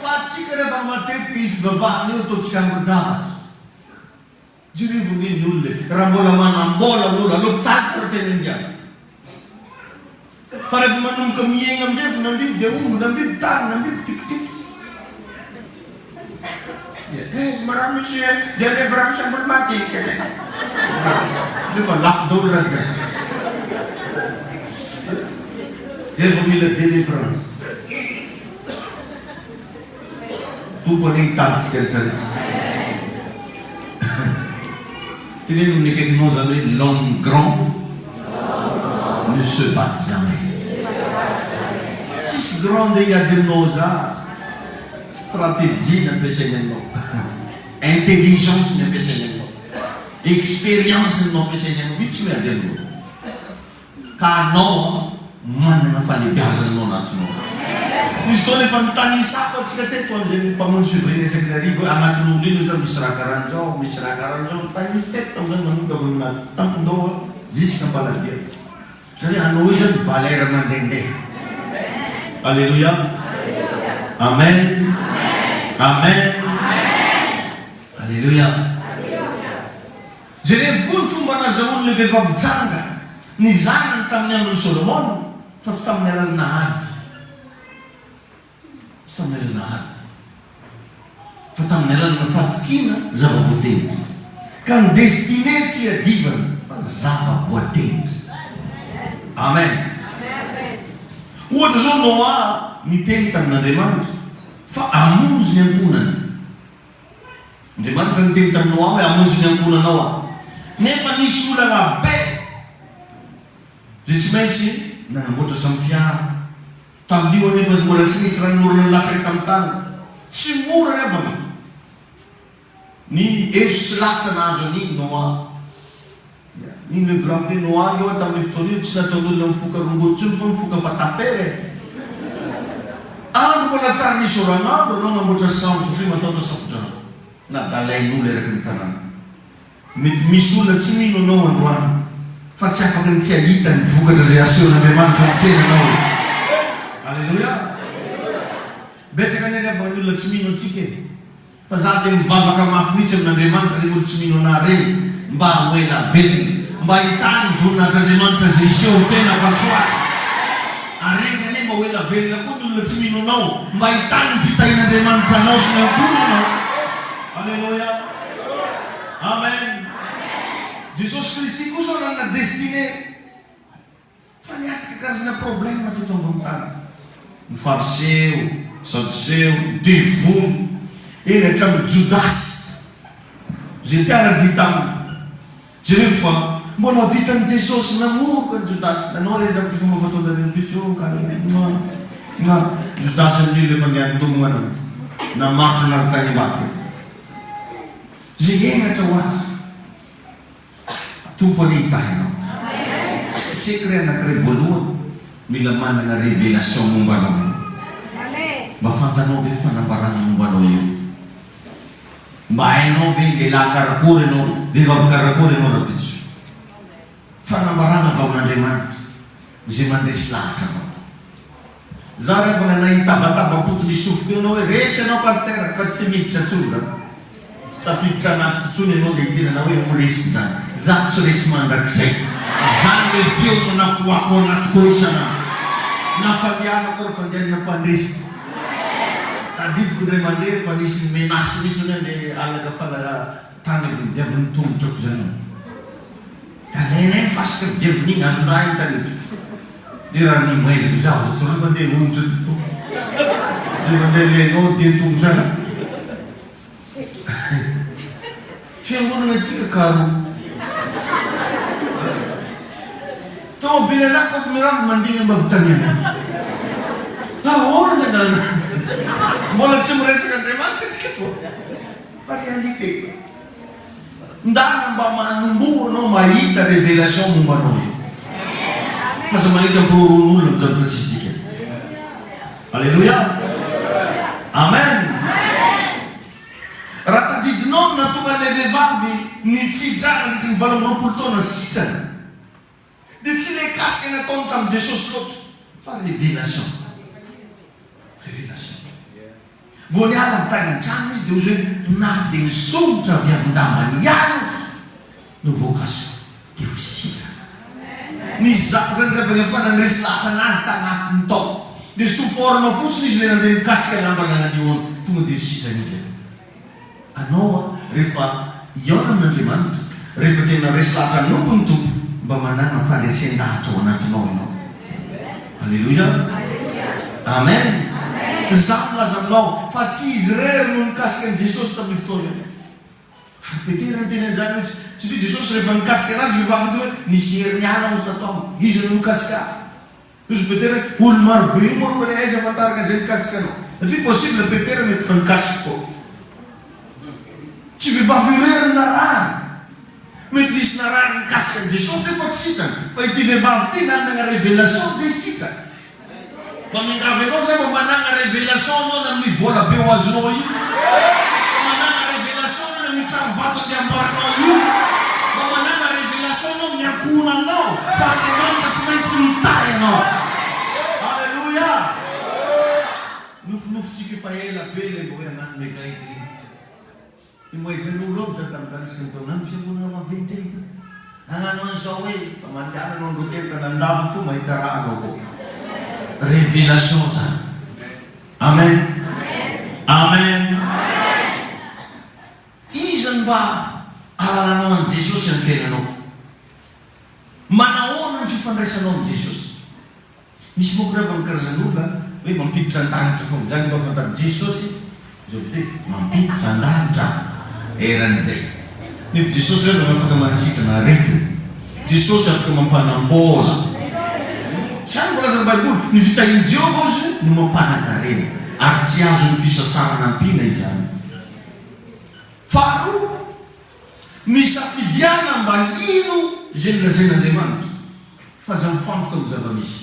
Fa atsika rehefa matetika ifivavahana eo ataontsika ambon-javatra. Jirivo niny olona raha mbola manambola olo alopitaly fa raha tena indiana. Fa rehefa manomboka miaigna amin'izay fa nambidy dia omby, nambidy tany, nambidy tikitiky. Marami misy dia levra misy ambony matika. Dia fa lafo daholo raha zay. Dia mila délivrance. Tompony hitaditsika rehetrarehetra. Tenez-nous les quelques mots avec l'homme grand ne se bat jamais. Tsisy grand dia ademinao za stratégie nampiasaina anao. Intelligence nampiasaina anao. Expérience nampiasaina anao. Tsy miady aminao. Ka anao manana falebiazanao anatinao. Misy fotoana efa mitany isako atsika teto amin'izay mpamono souveraine seminarivo anatin'olo iny zao misy raha karan'izao, misy raha karan'izao tany iseko amin'izany manoka amin'azy tampondao jusqu'à mbaladia. Satria anao io zany valeur mandehandeha. Alléluia. Amen. Amen. Alléluia. Jerevony fomba nazahoany le vehivavy janga ny zanany tamin'ny andron'ny Solomon fa tsy tamin'ny alalan'ny Nahady. Tsy tamin'ny alalan'ny Nahady. Fa tamin'ny alalan'ny fatokina zava-boatendry. Ka ny destiné tsy adivana fa zava-boatendry. Amen. Ohatra zao Noa miteny tamin'Andriamanitra fa amonjy ny ankonany. Andriamanitra niteny tamin'ny Noa hoe amonjy ny ankonanao aho. Nefa nisy olana be zay tsy maintsy nanamboatra samy fiara. Tamin'io anefa mbola tsy nisy raha norona latsaky tamin'ny tany. Tsy mora revana. Ny ezo sy latsa nahazo an'iny Noa. Iny le volamite Noa io tamin'ny fotoana io tsy nataon'olona mifoka rongolo tsony fa mifoka fatapere. Andro mbola tsara nisy oranandro anao namboatra sambo satria mataonao safodrano. Na dalain'olo eraky ny tanàna. Mety misy olona tsy mino anao androany fa tsy afaka ny tsy ahita ny vokatra zay asehon'Andriamanitra ny fiainanao. Alleluia. Betsaka ny avy olona tsy mino antsika e. Fa za te mivavaka mafy mihitsy amin'Andriamanitra ny olo tsy mino anah reny mba hoela velona. Mba hitany voninahitry'Andriamanitra zay iseho ny tena fatsoatsy. Arenga ane mba hoela velona koa ny olona tsy mino anao mba hitany ny fitahin'Andriamanitra anao sy ny ankonanao. Alleluia. Amen. Jesosy Kristy kosa nanana destiné fa niatika karazana problème teto ambony tany. Ny fariseo, sadoseo, devono, eny hatramin'ny Jodasy zay mpiara-dia taminy. Jereo fa mbola vitan'i Jesosy namoaka ny Jodasy. Nanao reny zany fomba fataon'Andriamanitra pisio ka Jodasy amin'io lefa niantomana namarotro anazy tany ambany. Zay enatra ho azy. Tompony hitahinao. Secret anankiray voalohany mila manana révélation momba anao. mba fantanao ve fanambarana mombanao io. Mba hainao ve lehilahy karakory ianao, vehivavy karakory ianao rapitso. Fanambarana avy amin'Andriamanitra izay mandresy lahatra anao. Za rehefa nanay tabataba-poto misofoko ianao hoe resy ianao paster fa tsy miditra intsony zany. Tsy tafiditra anaty intsony ianao dia tenana hoe horesy zany. Za tsy resy mandrakizay. Zany le feo nakoako anatiko isana. Na fandehanako ro fandehanana mpandresy. Tadidiko indray mandeha fa nisy menasy mihitsy hoe le alaka tany vidiavin'ny tongotrako zany. Alainay fasika vidiavin'igny azo raha iny tanitra. Dia raha ny maiziko zaho tsy raha mandeha ongotra to. Dia mandeha lenao dia tongo zany. Fiangonana antsika karo. Tomobily anaky fa mirano mandigna mba vitaniana. Ahoana ny anarana? Mbola tsy miresaka Andriamanitra antsika to. Fa réalité. Ndana mba manomboa anao mahita révélation mombanao io. Fa sa mahita mpororon'olona amin'izao tatsisika. Alléluia. Amen. Raha tadidinao natonga le vehivavy nitsidrana nitry ny 20 taona sitrana. Dia tsy le kasika nataony tamin'ny Jesosy loatra fa révélation. Révélation. Vao niala ny tanan-trano izy dia ozy hoe na dia nisolotra viavin-dambany ihany no vocation dia ho sitrana. Nisy zavatra ny rehefa nefa nanresy lahatra anazy tanatiny tao. Dia soforma fotsiny izy le nandeha nikasika lamba nananioana tonga dia ho sitrana izy. Anao rehefa iona amin'Andriamanitra, rehefa tena resy lahatra anompony tompo, mba manana falesen-dahatra ao anatinao ianao. Alléluia. Amen. Zany lazanao fa tsy izy rery no nikasika an'i Jesosy tamin'ny fotoana io. Petera ny tena zany mihitsy. Satria Jesosy rehefa nikasika anazy vehivavy hoe nisy heriniana ozy tatao. Izy no nikasika. Izy Petera olo maro be io moa le aiza afantaraka zay nikasika anao. Satria possible Petera mety fa nikasika koa. Tsy vehivavy rery narary. Mety nisy narary nikasika an'i Jesosy nefa tsy sitany. Fa ity vehivavy ity nanana révélation dia sitany. Mamingavy anao zay mba manana révélation anao na amin'ny vola be ho azonao io. Manana révélation anao na amin'ny trano vato dia ambaranao io. Mba manana révélation anao miakona anao fa Andriamanitra tsy maintsy mitay anao. Alléluia. Nofinofitsika efa ela be le mba hoe hagnano mega église. Io moaizen'olo ao zany tamin'izany isika mitao hagnano fiangonana maventy. Hagnano an'izao hoe fa mandeha anao androkely ka nandavo fo mahita raha anao koa. Révélation zany. Amen. Amen. Izy mba halalanao an'i Jesosy amin'ny fiainanao. Manahoana ny fifandraisanao amin'ny Jesosy. Misy moa rehefa ny karazan'olona hoe mampiditra an-danitra foana zany mba fantany Jesosy zao hoe mampiditra an-danitra eran'izay. Nefa Jesosy rehefa afaka manasitrana aretina. Jesosy afaka mampanambola. Siany mbola zany Baiboly ny vitahin'i Jehovah ozy no mampanankarena ary tsy azo ny fisasarana ampina izany. Faharoa, misafidiana mba ino izay nolazain'Andriamanitra fa za mifantoka amin'ny zava-misy.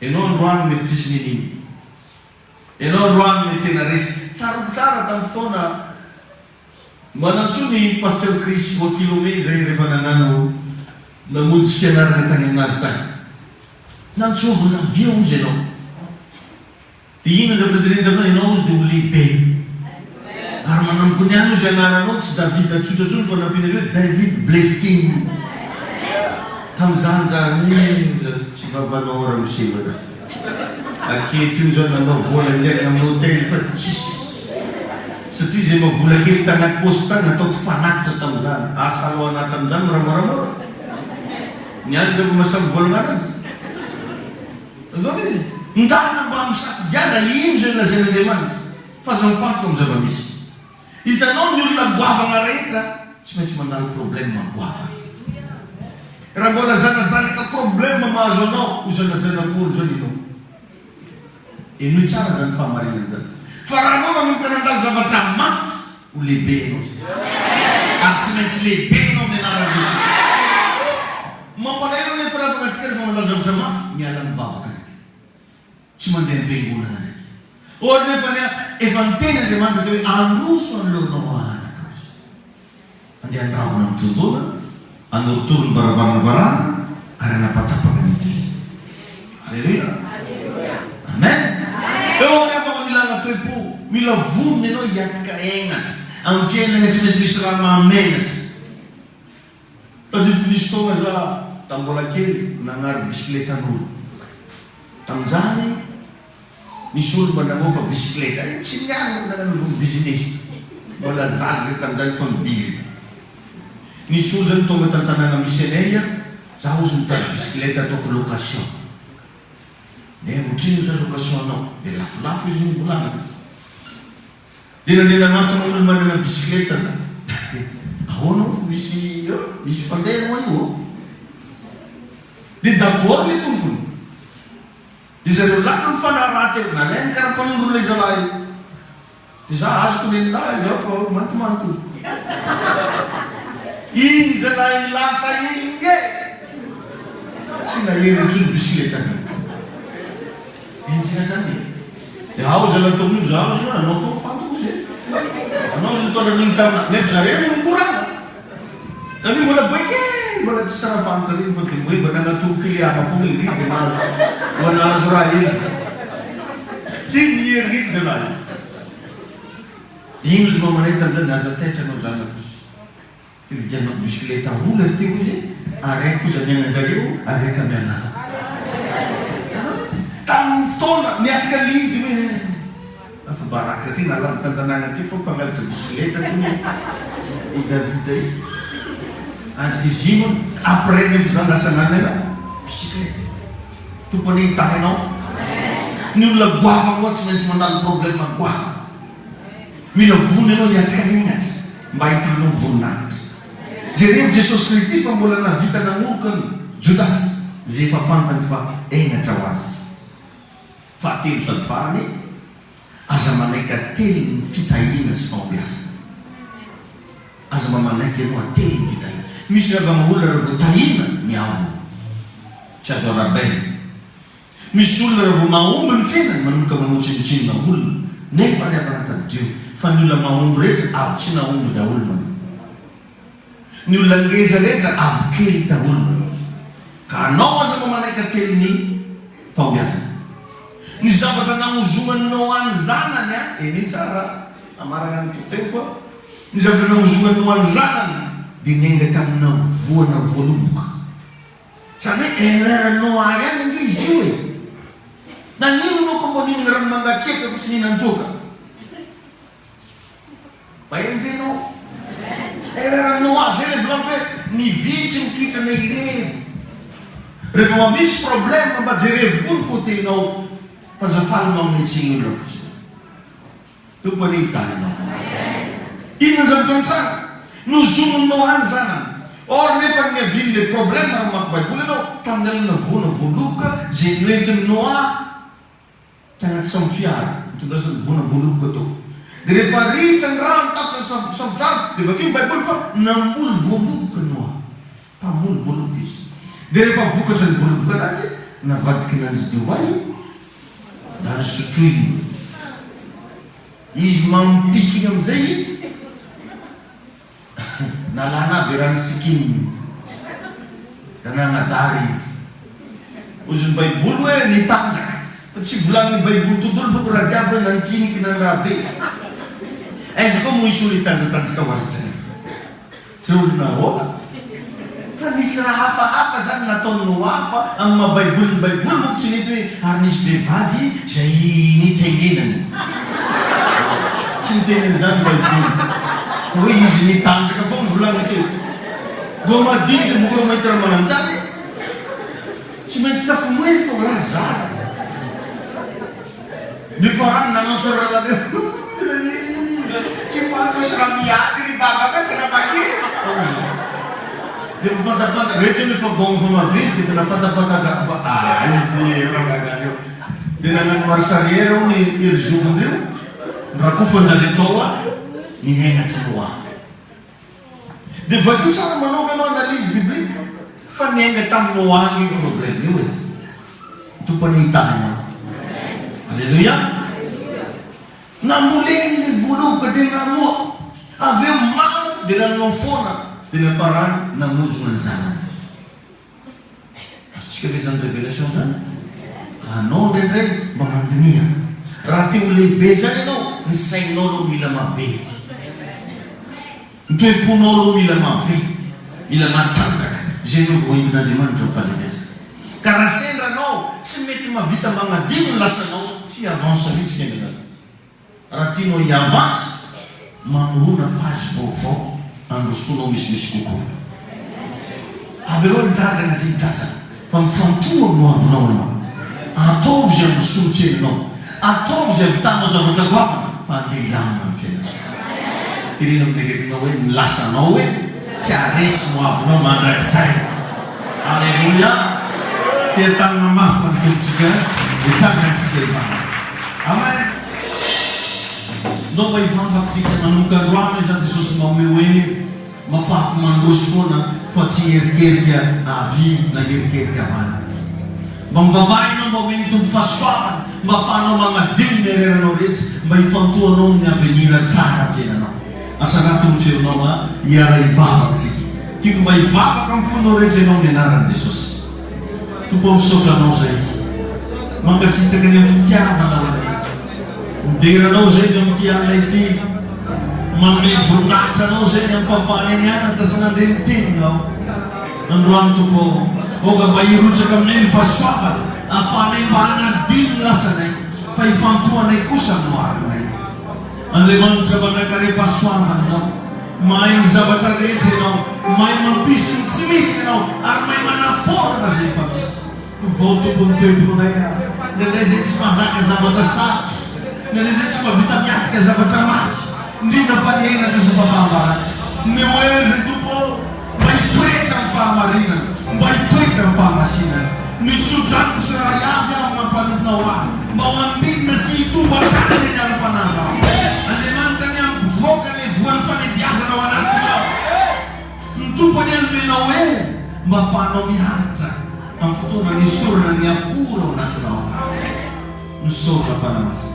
Ianao androany mety tsisy nininy. Ianao androany mety tena resy tsara tamin'ny fotoana manantsony pasteur Chris Wakilome zay rehefa nanano namonjy fianarana tany aminazy tany. Nantsovy za via ozy ianao. Dia ino zavatra tenenina ianao ozy dia ho lehibe. Ary manamiko ny any ozy anananao tsy David atsotratsony fa nampiana hoe David Blessing. Tamin'izany zany tsy vavanao ora misevana. Akety io zao nanao vola ndeha amin'ny hôtely fa tsisy. Satria zay mavola kely tanaty pôsy tany nataoko fanatitra tamin'izany. Asa aloha anaty amin'izany moramoramora. Ny any zao mahasamby volagna azy. Zao izy. Ndana mba misafidiana ino zay nolazain'Andriamanitra fa za mifantoka amin'ny zava-misy. Hitanao ny olona goavana rehetra tsy maintsy mandalo problème magoavana. Raha mbola zanajanaka problème mahazo anao ho zanajanak'olo zao ianao. Eno tsara zany fahamarinana zany. Fa raha anao manomboka nandalo zavatra mafy ho lehibe ianao zay. Ary tsy maintsy lehibe ianao amin'ny anaran'i Jesosy. Mampalahelo nefa raha mangatsika rehefa mandalo zavatra mafy miala mivavaka. tsy mandeha am-piangonana ndraiky. Ohatra nefa efa ny ten'Andriamanitra dia hoe androso an'leonao anakroso. Andeha andrahona amin'ny tondona, anorotoro ny baravarana ary anapatapaka ny ty. Alleluia. Amen. Eo afaka mila anatoepo, mila vonona ianao hiatika ainatra amin'ny fiainana tsy mety misy raha mahamenatra. Tadidiko nisy taona za tambola kely nagnary bisikletan'olo. Tamin'izany misy olo mba nangofa bisikleta, tsy miano nanano business. Mbola zaza zay tamin'izany fa mibizy. Nisy olo zany tonga tantanàna misy anay, za ozy mitady bisikleta ataoko location. Otrino za location anao? Dia lafolafo izy mivolagna. Dia nandeha nagnantona olo manana bisikleta za. Ahoana misy fandeha moa io. Dia d'abord le tompony. Dia zareo laka mifanaraty eo, nalainy karaha mpanondro ilay zalahy. Dia za azoko neninahy za fa mantomanto. Iny zalahy lasa iny e! Tsy nahery intsony bisikleta io. Entsika zany. Dia ao zalahy tomin'io za anao fa fantoko zay. Anao zay mitondra an'iny tamina. Nefa zareo no mikorana. Kami mbola baike, mbola tsy sara fantoka reny fa dia hoe mba nanatoro filiama fogna iry dia mba nahazo raha hely. Tsy miheriky zalahy. Ino izy mamanay tamin'izany aza taitra anao zanako. Fividianako bisikleta rola izy teo izy, araiky koza mianan-jareo, araiky amianana. Tamin'ny fotoana miatika lizy hoe afa baraka satria nalaza tantanàna ty fa mpangalatra bisikleta i Davida io. Andriky izy ino après nefa zany lasa nanana bisikleta. Tompony tahinao. Ny olona goava moa tsy maintsy mandalo problème goava. Mila vonona ianao hiatika ainatra mba hitanao voninahitra. Jereo Jesosy Kristy fa mbola navita namorokany Jodasy zay efa fantany fa ainatra ho azy. Fahatelo sady farany aza manaiky ately ny fitahina sy fampiasana. Aza mamanaiky ianao ately ny fitahina. Misy ravagna olona raha tahina miavo tsy azo arabella. Misy olona raha vao mahomby ny fiainany manomboka manao tsinotsinona olona nefa ny avanatany Dio. Fa ny olona mahomby rehetra avy tsy nahomby daholo. Ny olona ngeza rehetra avy kely daholo. Ka anao aza mamanaiky ately ny fampiasana. Ny zavatra namozomanao any zanany eny tsara amarana ny toteny koa. Ny zavatra namozomanao any zanany dia nenga tamina voana voaloboka. Zany hoe eraranao ay any nge izy io e. Nanino anao ko mbo ninona rano mangatsiaka fa tsy nihinan-toaka? Bahendrenao. Eraranao azy zay le volaniko hoe ny vitsy mikitra na irery. Rehefa misy problème mba jerevy koa ny côténao fa zafalinao mihitsy olona fotsiny. Tompony hitahinao. Inona ny zavatra tsara? Nozomonao any zanany. Or nefa ny aviny le problème raha mako baiboly ianao tamin'ny alina voana voaloboka zay noentiny Noa tagnaty sambo fiara. Mitondrasany voana voaloboka tao. Dia rehefa ritra ny rano tapitra sambotrano dia vakio ny baiboly fa namboly voaloboka Noa. Mpamoly voaloboka izy. Dia rehefa vokatra ny voaloboka anazy navadiky anazy diovay da nysotroiny. Izy mampikiny amin'izay nalana aby raha ny sikiny da nagnadary izy. Ozy ny baiboly hoe nitanjaka fa tsy volagny baiboly tontolo boko raha jiaby hoe nantsiniky na raha be. Aiza koa moa isy olo hitanjatanjaka ho azy zany. Tsy olona hola. Fa misy raha hafahafa zany nataonao hafa amin'ny mahabaiboly ny baiboly moko tsy mety hoe ary nisy vehivavy zay nitenenany. Tsy niteneny zany baiboly. Hoe izy nitanjaka foa mivolagna teo. Go madinika moko mahita raha mananjany. Tsy maintsy tafomoezy fa raha zaza. Nefa rano nagnanso raha laleo. Tsy fanto raha miady ry babaka sy raha make. Nefa fantapanta rehetra nefa gongo fa maventy dia fa nafantampanta izy ragagany eo. Dia nagnano marsarière ao ny ery zokondreo. Rakofanjare tao ny hainatra Noa. Dia vakio tsara manaova ianao analyse biblique fa niainga tamin'ny Noa io problème io e. Tompony hitahinao. Haleluya. Namuleng ni vulu ka din ramo. Ave mau dengan lofona dengan faran na muzman sana. Sekali sang revelation sana. Ano dendre mamandnia. Rati uli beza no nisay nolo mila maveti. Ntwe punolo mila maveti. Mila matanga. Jeno voindo na dimanda falibeza. Karasendra no se meti mavita mga dino lasa no si avança vite kenga. Rati no yavas mamuruna paz fofo ando suno mismis kuku. Abelo entrada na zintata. Van fantuo no avno. Atov je musuche no. Atov je vitamos a vota guapa. Van de lama fela. Tirino negativo no we lasa no we. Charis mo avno mandrak sai. Haleluya. Tetang mamafan kitsuga. Itsakan sikema. Amen. No vai vanga psika manuka ruame já Jesus mamewe mafak mandusfona fatir kerja avi na kerja van. Mamvavai no momento faswa mafano mga dinner no rit may fantuo no na venira tsara kena no. Asaratum fir no ma yara ibaba psiki. Kiko may ibaba kang funo rit no nenaran Jesus. Tu pom soka no sei. Mangkasita kanya fitiama na wala. Dira no sei ng tiang leiti, mami furnata no sei ng pafane niya at sa nandintin no. Ang ruang tupo, o kabayiru sa kamnin faswakal, afane bana din lasanay, fay fantuan ay kusang nuarnay. Ang limang trabaho na kare paswakan no, may zabatarete no, may mampising simis no, at may manafor na sa ipamis. Voto punto na yan, nalezit smazaka zabatasat. Nalezit kwa vita vyake za batamaji ndi nafanya ina za babamba niweze tupo baitweka mfama rina baitweka mfama sina mitsujan kusara yavya mapanu na wa mawambina si tu batani na pananga alemanta ni mvoka ni vuan fani biasa na wanatio mtupo ni mbenawe mafano mihata amfutuna ni sura ni akuro na tunaona msora pana masi.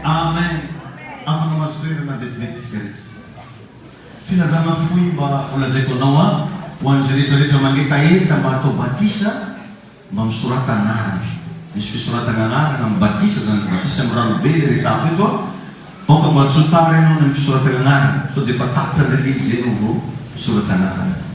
Amen. Ako na masukiri na Adventist. Finazama fui ba ulazeko nawa wanjirito mangitaye na bato batisa mamsuratan na. Suratan na ng batisa mralo bele risapo ito. O kung matsutare no ng suratan na. So di pa tapta na rin suratan na.